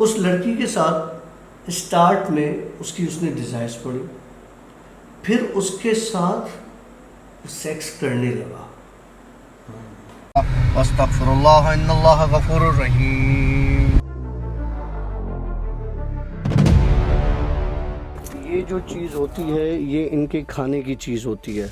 اس لڑکی کے ساتھ اسٹارٹ میں اس نے ڈیزائرز پڑھی، پھر اس کے ساتھ سیکس کرنے لگا. استغفر اللہ ان اللہ غفور الرحیم. یہ جو چیز ہوتی ہے یہ ان کے کھانے کی چیز ہوتی ہے.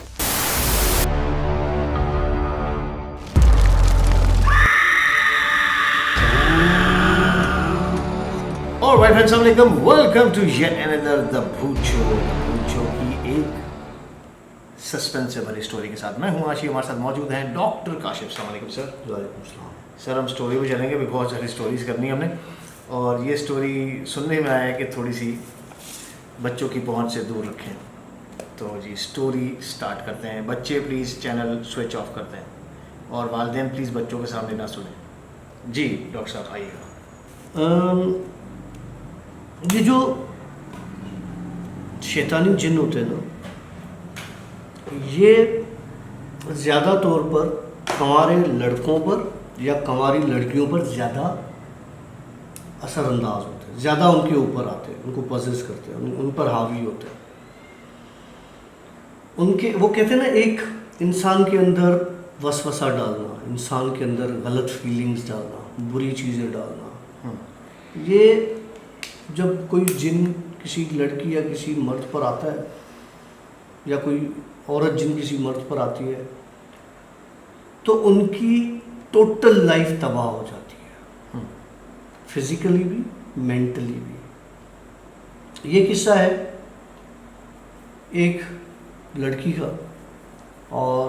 Alright friends, السلام علیکم. Welcome to yet another The Bhoot Show. The Bhoot Show کی ایک سسپینس سے بھری اسٹوری کے ساتھ میں ہوں. آج ہمارے ساتھ موجود ہیں ڈاکٹر کاشف. السلام علیکم سر. وعلیکم السلام. سر ہم اسٹوری پہ چلیں گے، بھی بہت ساری اسٹوریز کرنی ہے ہم نے، اور یہ اسٹوری سننے میں آیا ہے کہ تھوڑی سی بچوں کی پہنچ سے دور رکھیں. تو جی اسٹوری سٹارٹ کرتے ہیں. بچے پلیز چینل سوئچ آف کرتے ہیں، اور والدین پلیز بچوں کے سامنے نہ سنیں. جی ڈاکٹر صاحب آئیے گا. یہ جو شیطانی جن ہوتے ہیں نا، یہ زیادہ طور پر کنوارے لڑکوں پر یا کنواری لڑکیوں پر زیادہ اثر انداز ہوتے ہیں، زیادہ ان کے اوپر آتے ہیں، ان کو پوزیس کرتے ہیں، ان پر حاوی ہوتے ہیں. وہ کہتے ہیں نا، ایک انسان کے اندر وسوسہ ڈالنا، انسان کے اندر غلط فیلنگز ڈالنا، بری چیزیں ڈالنا. یہ جب کوئی جن کسی لڑکی یا کسی مرد پر آتا ہے، یا کوئی عورت جن کسی مرد پر آتی ہے، تو ان کی ٹوٹل لائف تباہ ہو جاتی ہے، فزیکلی بھی مینٹلی بھی. یہ قصہ ہے ایک لڑکی کا، اور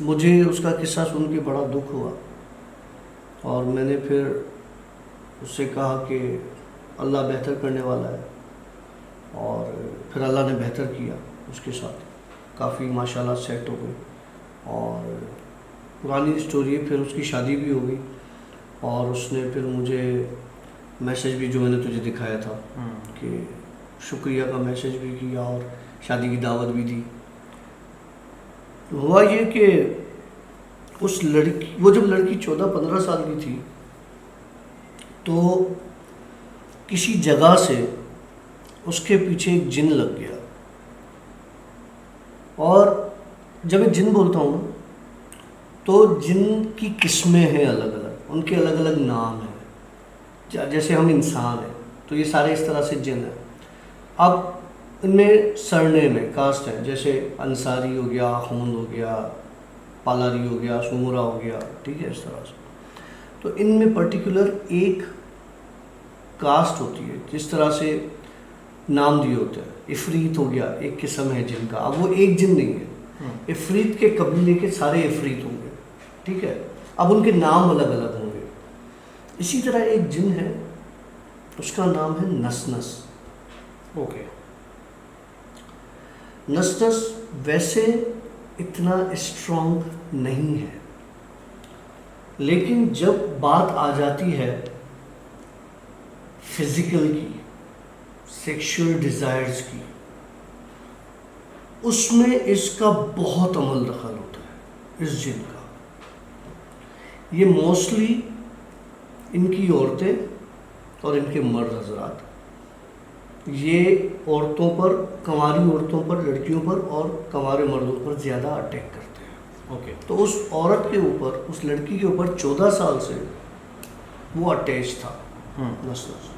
مجھے اس کا قصہ سن کے بڑا دکھ ہوا، اور میں نے پھر اس سے کہا کہ اللہ بہتر کرنے والا ہے. اور پھر اللہ نے بہتر کیا اس کے ساتھ، کافی ماشاءاللہ سیٹ ہو گئی. اور پرانی اسٹوری ہے، پھر اس کی شادی بھی ہو گئی، اور اس نے پھر مجھے میسیج بھی جو میں نے تجھے دکھایا تھا کہ شکریہ کا میسیج بھی کیا، اور شادی کی دعوت بھی دی. ہوا یہ کہ وہ جب لڑکی 14-15 سال کی تھی، تو کسی جگہ سے اس کے پیچھے ایک جن لگ گیا. اور جب میں جن بولتا ہوں تو جن کی قسمیں ہیں الگ الگ، ان کے الگ الگ نام ہیں. جیسے ہم انسان ہیں تو یہ سارے اس طرح سے جن ہیں. اب ان میں سرنیم ہے، کاسٹ ہے، جیسے انصاری ہو گیا، خوند ہو گیا، پالاری ہو گیا، سومرا ہو گیا، ٹھیک ہے، اس طرح سے. تو ان میں پرٹیکولر ایک کاسٹ ہوتی ہے، جس طرح سے نام دیے ہوتے ہیں. عفریت ہو گیا، ایک قسم ہے جن کا. اب وہ ایک جن نہیں ہے، عفریت کے قبیلے کے سارے عفریت ہوں گے، ٹھیک ہے. اب ان کے نام الگ الگ ہوں گے. اسی طرح ایک جن ہے، اس کا نام ہے نسنس. اوکے. نسنس ویسے اتنا اسٹرانگ نہیں ہے، لیکن جب بات آ جاتی ہے فزیکل کی، سیکشول ڈیزائرز کی، اس میں اس کا بہت عمل دخل ہوتا ہے، اس جن کا. یہ موسٹلی ان کی عورتیں اور ان کے مرد حضرات، یہ عورتوں پر، کنواری عورتوں پر، لڑکیوں پر اور کنوارے مردوں پر زیادہ اٹیک کرتے ہیں. اوکے. تو اس عورت کے اوپر، اس لڑکی کے اوپر 14 سال سے وہ اٹیچ تھا نسنس.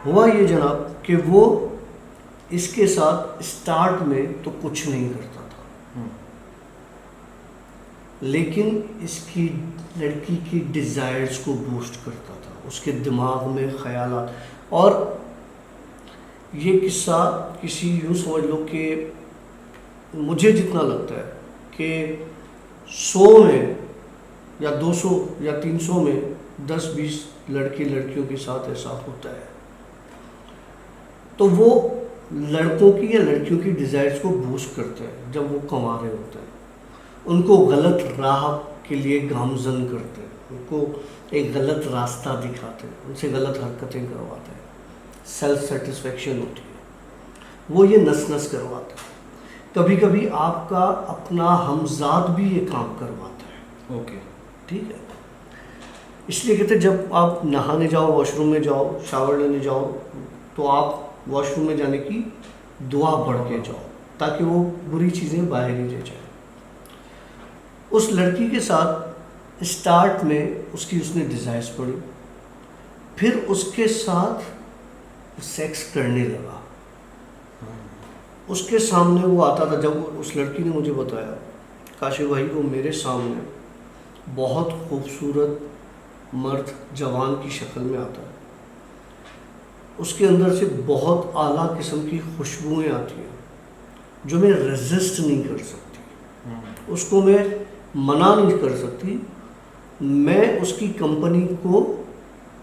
ہوا یہ جناب کہ وہ اس کے ساتھ اسٹارٹ میں تو کچھ نہیں کرتا تھا، لیکن اس کی لڑکی کی ڈیزائرز کو بوسٹ کرتا تھا، اس کے دماغ میں خیالات. اور یہ قصہ کسی یوں سمجھ لو کہ مجھے جتنا لگتا ہے کہ 100 میں یا 200 یا 300 میں 10-20 لڑکیوں کے ساتھ ایسا ہوتا ہے. تو وہ لڑکوں کی یا لڑکیوں کی ڈیزائرز کو بوسٹ کرتے ہیں جب وہ کنوارے ہوتے ہیں، ان کو غلط راہ کے لیے گامزن کرتے ہیں، ان کو ایک غلط راستہ دکھاتے ہیں، ان سے غلط حرکتیں کرواتے ہیں. سیلف سیٹسفیکشن ہوتی ہے، وہ یہ نس کرواتا ہے. کبھی کبھی آپ کا اپنا ہمزاد بھی یہ کام کرواتا ہے. اوکے. ٹھیک ہے. اس لیے کہتے ہیں جب آپ نہانے جاؤ، واش روم میں جاؤ، شاور لینے جاؤ، تو آپ واش روم میں جانے کی دعا پڑھ کے جاؤ تاکہ وہ بری چیزیں باہر ہی رہ جائیں۔ اس لڑکی کے ساتھ اسٹارٹ میں اس نے ڈیزائرز پڑھی، پھر اس کے ساتھ سیکس کرنے لگا۔ اس کے سامنے وہ آتا تھا، جب اس لڑکی نے مجھے بتایا کاشف بھائی کو میرے سامنے بہت خوبصورت مرد جوان کی شکل میں آتا ہے، اس کے اندر سے بہت اعلیٰ قسم کی خوشبوئیں آتی ہیں جو میں ریزسٹ نہیں کر سکتی، اس کو میں منع نہیں کر سکتی، میں اس کی کمپنی کو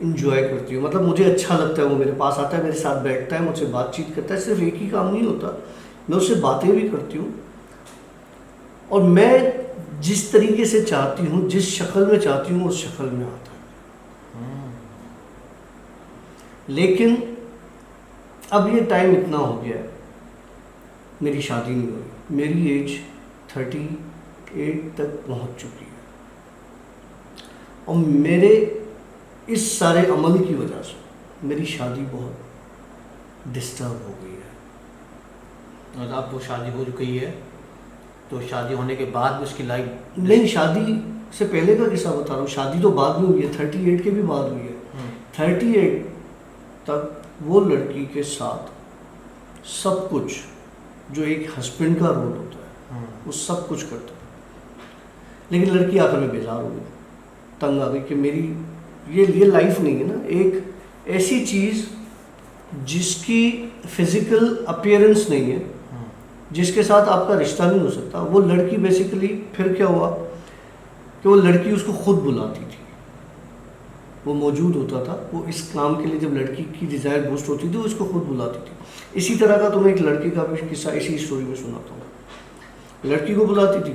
انجوائے کرتی ہوں، مطلب مجھے اچھا لگتا ہے، وہ میرے پاس آتا ہے، میرے ساتھ بیٹھتا ہے، مجھ سے بات چیت کرتا ہے، صرف ایک ہی کام نہیں ہوتا، میں اس سے باتیں بھی کرتی ہوں، اور میں جس طریقے سے چاہتی ہوں، جس شکل میں چاہتی ہوں، اس شکل میں آتا ہے۔ لیکن اب یہ ٹائم اتنا ہو گیا ہے، میری شادی نہیں ہوئی، میری ایج 38 تک پہنچ چکی ہے، اور میرے اس سارے عمل کی وجہ سے میری شادی بہت ڈسٹرب ہو گئی ہے۔ اور اب وہ شادی ہو چکی ہے، تو شادی ہونے کے بعد بھی اس کی لائف نہیں، شادی سے پہلے کا قصہ بتا رہا ہوں، شادی تو بعد میں ہوئی ہے، 38 کے بھی بعد ہوئی ہے۔ 38 تک وہ لڑکی کے ساتھ سب کچھ جو ایک ہسبینڈ کا رول ہوتا ہے وہ سب کچھ کرتا ہے، لیکن لڑکی آ کر میں بیزار ہو گئی، تنگ آ گئی کہ میری یہ لائف نہیں ہے نا، ایک ایسی چیز جس کی فزیکل اپیئرنس نہیں ہے، جس کے ساتھ آپ کا رشتہ نہیں ہو سکتا۔ وہ لڑکی بیسیکلی پھر کیا ہوا کہ وہ لڑکی اس کو خود بلاتی تھی، وہ موجود ہوتا تھا، وہ اس کام کے لیے جب لڑکی کی ڈیزائر بوسٹ ہوتی تھی وہ اس کو خود بلاتی تھی۔ اسی طرح کا تمہیں ایک لڑکی کا بھی قصہ اسی اسٹوری میں سناتا ہوں۔ لڑکی کو بلاتی تھی،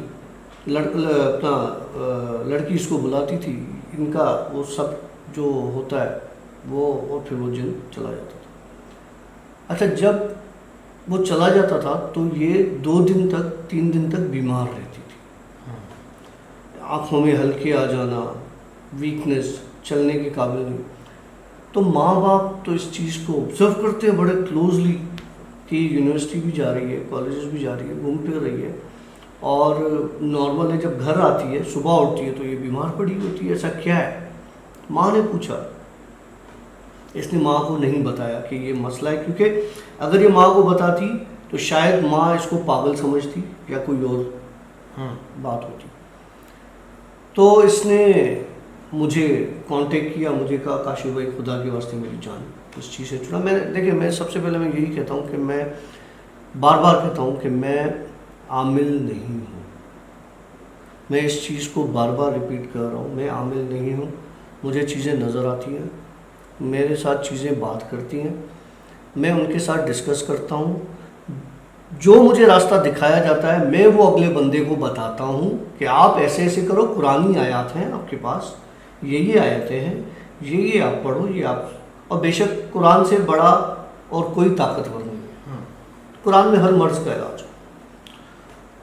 لڑکی اس کو بلاتی تھی، ان کا وہ سب جو ہوتا ہے وہ، اور پھر وہ جن چلا جاتا تھا۔ اچھا، جب وہ چلا جاتا تھا تو یہ 2 دن تک 3 دن تک بیمار رہتی تھی، آنکھوں میں ہلکے آ جانا، ویکنس، چلنے کے قابل نہیں۔ تو ماں باپ تو اس چیز کو آبزرو کرتے ہیں بڑے کلوزلی کہ یونیورسٹی بھی جا رہی ہے، کالجز بھی جا رہی ہے، گھوم پھر رہی ہے، اور نارمل ہے جب گھر آتی ہے، صبح اٹھتی ہے تو یہ بیمار پڑی ہوتی ہے، ایسا کیا ہے؟ ماں نے پوچھا، اس نے ماں کو نہیں بتایا کہ یہ مسئلہ ہے، کیونکہ اگر یہ ماں کو بتاتی تو شاید ماں اس کو پاگل سمجھتی یا کوئی اور بات ہوتی۔ تو اس نے مجھے کانٹیکٹ کیا، مجھے کہا کاشف بھائی خدا کے واسطے میری جان اس چیز سے چھڑا۔ میں دیکھیں، میں سب سے پہلے میں یہی کہتا ہوں کہ میں بار بار کہتا ہوں کہ میں عامل نہیں ہوں، میں اس چیز کو بار بار ریپیٹ کر رہا ہوں، میں عامل نہیں ہوں، مجھے چیزیں نظر آتی ہیں، میرے ساتھ چیزیں بات کرتی ہیں، میں ان کے ساتھ ڈسکس کرتا ہوں، جو مجھے راستہ دکھایا جاتا ہے میں وہ اگلے بندے کو بتاتا ہوں کہ آپ ایسے ایسے کرو، قرآنی آیات ہیں آپ کے پاس، یہ آیتیں ہیں، یہ آپ پڑھو، یہ آپ، اور بے شک قرآن سے بڑا اور کوئی طاقتور نہیں ہے، قرآن میں ہر مرض کا علاج ہے۔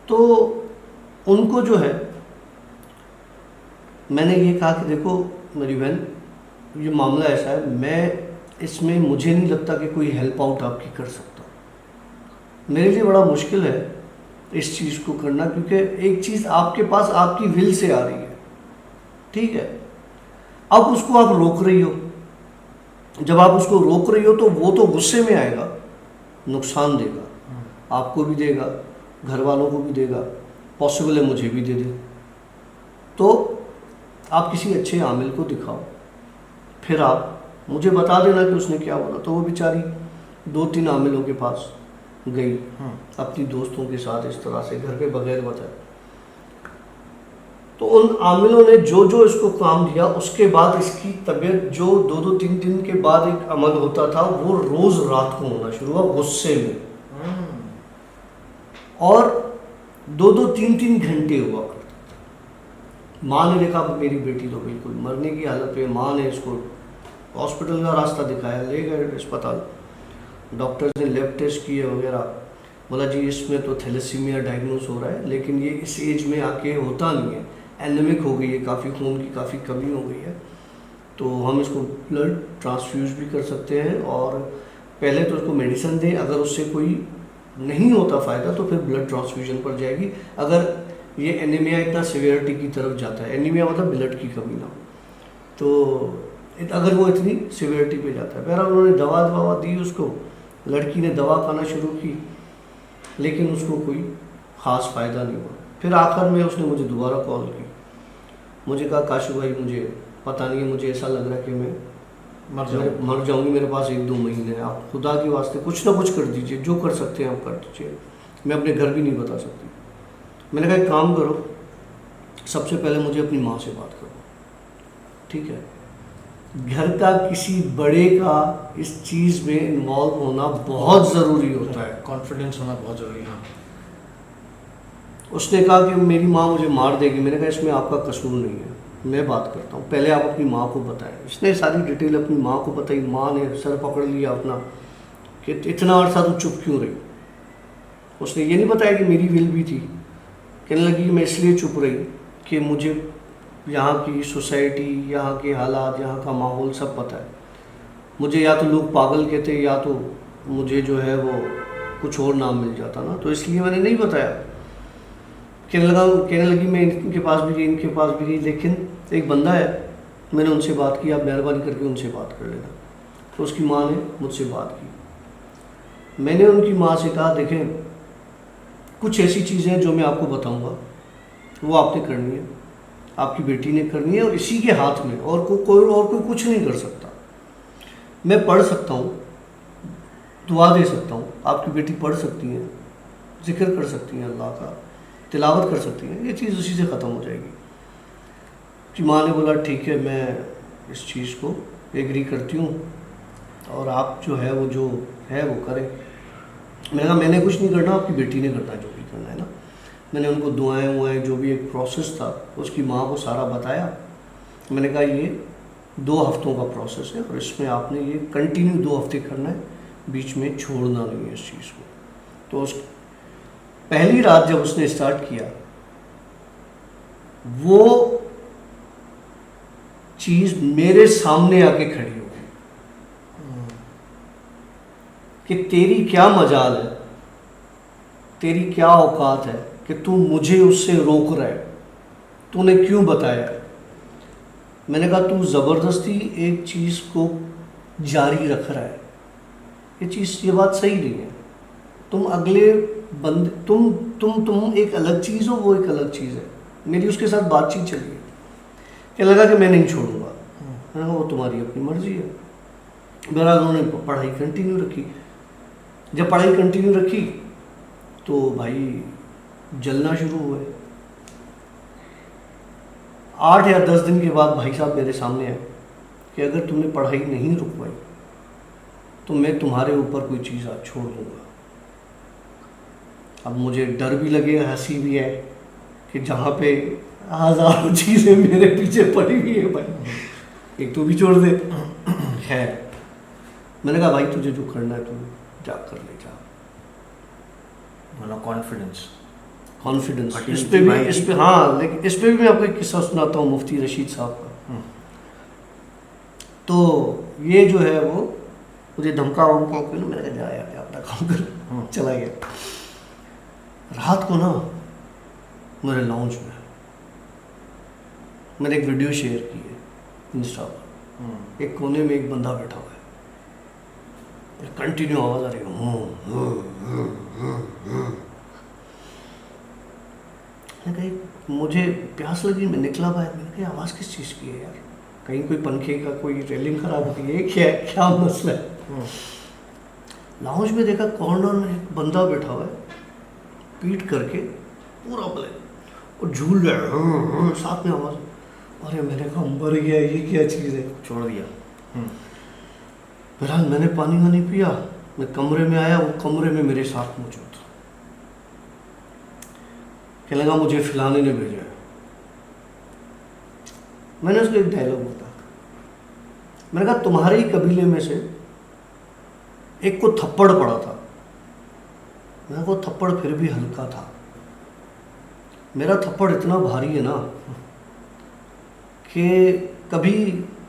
تو ان کو جو ہے میں نے یہ کہا کہ دیکھو میری بہن، یہ معاملہ ایسا ہے، میں اس میں مجھے نہیں لگتا کہ کوئی ہیلپ آؤٹ آپ کی کر سکتا، میرے لیے بڑا مشکل ہے اس چیز کو کرنا، کیونکہ ایک چیز آپ کے پاس آپ کی ول سے آ رہی ہے، ٹھیک ہے، اب اس کو آپ روک رہی ہو، جب آپ اس کو روک رہی ہو تو وہ تو غصے میں آئے گا، نقصان دے گا، آپ کو بھی دے گا، گھر والوں کو بھی دے گا، پاسبل ہے مجھے بھی دے دے، تو آپ کسی اچھے عامل کو دکھاؤ، پھر آپ مجھے بتا دینا کہ اس نے کیا بولا۔ تو وہ بیچاری 2-3 عاملوں کے پاس گئی اپنی دوستوں کے ساتھ، اس طرح سے گھر پہ بغیر بتائے، تو ان عاملوں نے جو جو اس کو کام دیا، اس کے بعد اس کی طبیعت جو 2-3 دن کے بعد ایک عمل ہوتا تھا وہ روز رات کو ہونا شروع ہوا، غصے میں، اور 2-3 گھنٹے ہوا کرتا تھا۔ ماں نے دیکھا میری بیٹی تو بالکل مرنے کی حالت پہ، ماں نے اس کو ہاسپٹل کا راستہ دکھایا، لے گئے اسپتال، ڈاکٹرز نے لیب ٹیسٹ کیے وغیرہ، بولا جی اس میں تو تھیلیسیمیا ڈائگنوز ہو رہا ہے، لیکن یہ اس ایج میں آ کے ہوتا نہیں ہے، اینیمک ہو گئی ہے، کافی خون کی کافی کمی ہو گئی ہے، تو ہم اس کو بلڈ ٹرانسفیوز بھی کر سکتے ہیں، اور پہلے تو اس کو میڈیسن دیں، اگر اس سے کوئی نہیں ہوتا فائدہ تو پھر بلڈ ٹرانسفیوژن پر جائے گی. اگر یہ انیمیا اتنا سیویرٹی کی طرف جاتا ہے، انیمیا مطلب بلڈ کی کمی نہ ہو، تو اگر وہ اتنی سیویرٹی پہ جاتا ہے. بہرحال انہوں نے دوا دی اس کو، لڑکی نے دوا کھانا شروع کی، لیکن اس کو کوئی خاص فائدہ نہیں ہوا. پھر آخر میں اس نے مجھے دوبارہ کال کی، مجھے کہا کاشف بھائی مجھے پتہ نہیں ہے، مجھے ایسا لگ رہا ہے کہ میں مر جاؤں گی، میرے پاس 1-2 مہینے ہیں، آپ خدا کے واسطے کچھ نہ کچھ کر دیجئے، جو کر سکتے ہیں آپ کر دیجئے، میں اپنے گھر بھی نہیں بتا سکتی. میں نے کہا ایک کام کرو، سب سے پہلے مجھے اپنی ماں سے بات کرو، ٹھیک ہے. گھر کا کسی بڑے کا اس چیز میں انوالو ہونا بہت ضروری ہوتا ہے. کانفیڈنس ہونا بہت ضروری ہے. اس نے کہا کہ میری ماں مجھے مار دے گی. میں نے کہا اس میں آپ کا قصور نہیں ہے، میں بات کرتا ہوں، پہلے آپ اپنی ماں کو بتائیں. اس نے ساری ڈیٹیل اپنی ماں کو بتائی. ماں نے سر پکڑ لیا اپنا کہ اتنا عرصہ تو چپ کیوں رہی. اس نے یہ نہیں بتایا کہ میری ول بھی تھی. کہنے لگی کہ میں اس لیے چپ رہی کہ مجھے یہاں کی سوسائٹی، یہاں کے حالات، یہاں کا ماحول سب پتہ ہے. مجھے یا تو لوگ پاگل کہتے یا تو مجھے جو ہے وہ کچھ اور نام مل جاتا نا، تو اس لیے میں نے نہیں بتایا. کہنے لگی میں ان کے پاس بھی گئی، ان کے پاس بھی گئی، لیکن ایک بندہ ہے میں نے ان سے بات کی، آپ مہربانی کر کے ان سے بات کر لینا. تو اس کی ماں نے مجھ سے بات کی. میں نے ان کی ماں سے کہا دیکھیں کچھ ایسی چیزیں جو میں آپ کو بتاؤں گا وہ آپ نے کرنی ہے، آپ کی بیٹی نے کرنی ہے، اور اسی کے ہاتھ میں، اور کوئی کچھ نہیں کر سکتا. میں پڑھ سکتا ہوں، دعا دے سکتا ہوں، آپ کی بیٹی پڑھ سکتی ہیں، ذکر کر سکتی ہیں، اللہ کا تلاوت کر سکتی ہیں، یہ چیز اسی سے ختم ہو جائے گی. کہ ماں نے بولا ٹھیک ہے میں اس چیز کو ایگری کرتی ہوں، اور آپ جو ہے وہ کریں. میں نے کہا میں نے کچھ نہیں کرنا، آپ کی بیٹی نے کرنا جو بھی کرنا ہے نا. میں نے ان کو دعائیں جو بھی ایک پروسیس تھا اس کی ماں کو سارا بتایا. میں نے کہا یہ 2 ہفتوں کا پروسیس ہے، اور اس میں آپ نے یہ کنٹینیو 2 ہفتے کرنا ہے، بیچ میں چھوڑنا نہیں ہے اس چیز کو. تو اس پہلی رات جب اس نے اسٹارٹ کیا، وہ چیز میرے سامنے آ کے کھڑی ہو گئی کہ تیری کیا مجال ہے، تیری کیا اوقات ہے کہ تو مجھے اس سے روک رہا ہے، تو نے کیوں بتایا. میں نے کہا تو زبردستی ایک چیز کو جاری رکھ رہا ہے، یہ بات صحیح نہیں ہے. تم اگلے بندے تم ایک الگ چیز ہو، وہ ایک الگ چیز ہے. میری اس کے ساتھ بات چیت چلی ہے کہ لگا کہ میں نہیں چھوڑوں گا. میں نے کہا وہ تمہاری اپنی مرضی ہے. بہرحال انہوں نے پڑھائی کنٹینیو رکھی. جب پڑھائی کنٹینیو رکھی تو بھائی جلنا شروع ہوئے. 8 یا 10 دن کے بعد بھائی صاحب میرے سامنے آئے کہ اگر تم نے پڑھائی نہیں رکوائی تو میں تمہارے اوپر کوئی چیز چھوڑ دوں گا. اب مجھے ڈر بھی لگے، ہنسی بھی ہے کہ جہاں پہ ہزاروں چیزیں میرے پیچھے پڑی ہوئی ہیں بھائی، ایک تو بھی چھوڑ دے. خیر میں نے کہا بھائی تجھے جو کرنا ہے تو جا کر لے جا. مطلب کانفیڈنس اس پہ بھی ہاں، لیکن اس پہ بھی میں آپ کو ایک قصہ سناتا ہوں مفتی رشید صاحب کا. تو یہ جو ہے وہ مجھے دھمکا کے میں نے کہا جا یار اپنا کام کر. چلا گیا. رات کو نا میرے لاؤنج میں نے ایک ویڈیو شیئر کی ہے انسٹا پر. ایک کونے میں ایک بندہ بیٹھا ہوا ہے، کنٹینیو آواز آ رہی ہے. مجھے پیاس لگی، میں نکلا باہر. میں نے کہا آواز کس چیز کی ہے یار، کہیں کوئی پنکھے کا کوئی ریلنگ خراب ہوتی ہے، کیا مسئلہ ہے. لاؤنج میں دیکھا کارنر میں ایک بندہ بیٹھا ہوا ہے، پیٹ کر کے پورا بلیک اور جھول رہا ہے، ساتھ میں آواز. ارے میں نے کہا مر گیا، یہ کیا چیز ہے، چھوڑ دیا. بہرحال میں نے پانی وانی پیا، میں کمرے میں آیا، وہ کمرے میں میرے ساتھ موجود تھا. کہنے لگا مجھے فلانے نے بھیجا ہے. میں نے اس کو ایک ڈائلاگ بولا، میں نے کہا تمہارے ہی قبیلے میں سے ایک کو تھپڑ پڑا تھا. میں نے کہا تھپڑ پھر بھی ہلکا تھا، میرا تھپڑ اتنا بھاری ہے نا کہ کبھی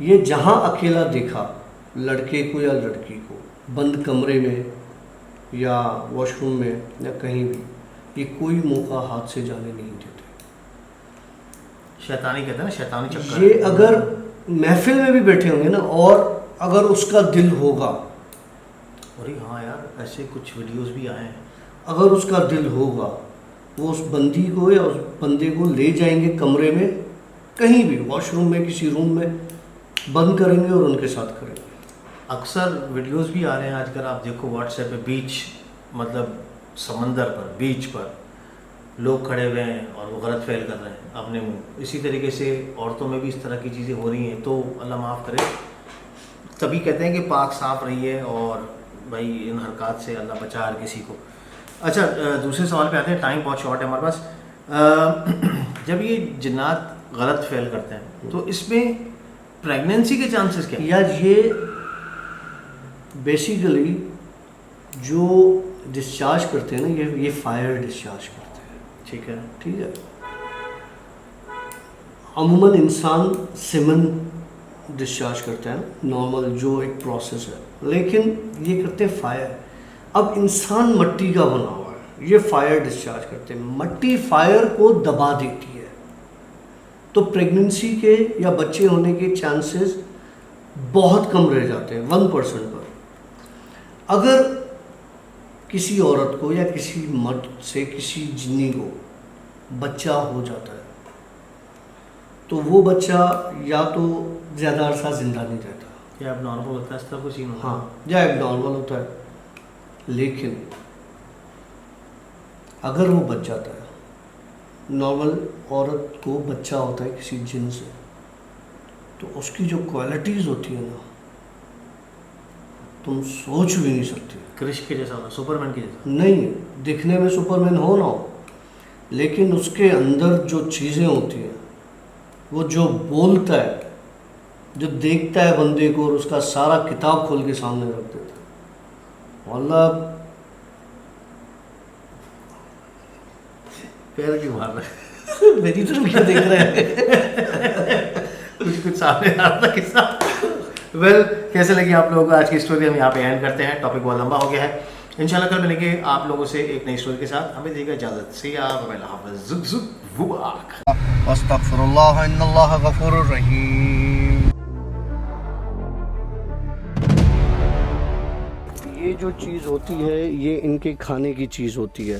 یہ جہاں اکیلا دیکھا لڑکے کو یا لڑکی کو بند کمرے میں یا واش روم میں یا کہیں بھی، یہ کوئی موقع ہاتھ سے جانے نہیں دیتے. شیطانی کہتے ہیں نا، شیطانی چکر. یہ اگر محفل میں بھی بیٹھے ہوں گے نا، اور اگر اس کا دل ہوگا، اور ہاں یار ایسے کچھ ویڈیوز بھی آئے ہیں، اگر اس کا دل ہوگا وہ اس بندی کو یا اس بندے کو لے جائیں گے کمرے میں، کہیں بھی واش روم میں، کسی روم میں بند کریں گے اور ان کے ساتھ کریں گے. اکثر ویڈیوز بھی آ رہے ہیں آج کل، آپ دیکھو واٹس ایپ پہ، بیچ مطلب سمندر پر، بیچ پر لوگ کھڑے ہوئے ہیں اور وہ غلط فعل کر رہے ہیں اپنے منہ. اسی طریقے سے عورتوں میں بھی اس طرح کی چیزیں ہو رہی ہیں. تو اللہ معاف کرے، تبھی کہتے ہیں کہ پاک صاف رہیے اور بھائی ان حرکات سے اللہ بچا ہر کسی کو. اچھا دوسرے سوال پہ آتے ہیں، ٹائم بہت شارٹ ہے ہمارے پاس. جب یہ جنات غلط فعل کرتے ہیں تو اس میں پریگننسی کے چانسز کیا ہیں؟ یا یہ بیسیکلی جو ڈسچارج کرتے ہیں نا، یہ فائر ڈسچارج کرتے ہیں. ٹھیک ہے. ٹھیک ہے. عموماً انسان سیمن ڈسچارج کرتا ہے، نارمل جو ایک پروسیس ہے، لیکن یہ کرتے ہیں فائر. اب انسان مٹی کا بنا ہوا ہے، یہ فائر ڈسچارج کرتے ہیں. مٹی فائر کو دبا دیتی ہے، تو پریگننسی کے یا بچے ہونے کے چانسز بہت کم رہ جاتے ہیں، 1% پر. اگر کسی عورت کو یا کسی مرد سے، کسی جنی کو بچہ ہو جاتا ہے تو وہ بچہ یا تو زیادہ عرصہ زندہ نہیں رہتا، کیا اب نارمل ہوتا ہے اس طرح کچھ سین ہوتا ہے؟ ہاں یا ایک نارمل ہوتا ہے. لیکن اگر وہ بچ جاتا ہے، نارمل عورت کو بچہ ہوتا ہے کسی جن سے، تو اس کی جو کوالٹیز ہوتی ہیں نا، تم سوچ بھی نہیں سکتے. کرش کے جیسا ہوتا، سپر مین کے جیسا. نہیں، دکھنے میں سپر مین ہو نہ ہو، لیکن اس کے اندر جو چیزیں ہوتی ہیں، وہ جو بولتا ہے، جو دیکھتا ہے بندے کو اور اس کا سارا کتاب کھول کے سامنے رکھ دیتا ہے. واللہ پیر کیوں مار رہے میری طرف کیا دیکھ رہے ہیں؟ کچھ سامنے آ رہا تھا قصہ. ویل کیسے لگی آپ لوگوں کو آج کی اسٹوری؟ ہم یہاں پہ اینڈ کرتے ہیں، ٹاپک بہت لمبا ہو گیا ہے. انشاءاللہ کل ملیں گے آپ لوگوں سے ایک نئی اسٹوری کے ساتھ. ہمیں دیجیے گا اجازت. سی آپ اللہ حافظ. Zig zag walk. استغفر اللہ ان اللہ غفور رحیم. یہ جو چیز ہوتی ہے، یہ ان کے کھانے کی چیز ہوتی ہے.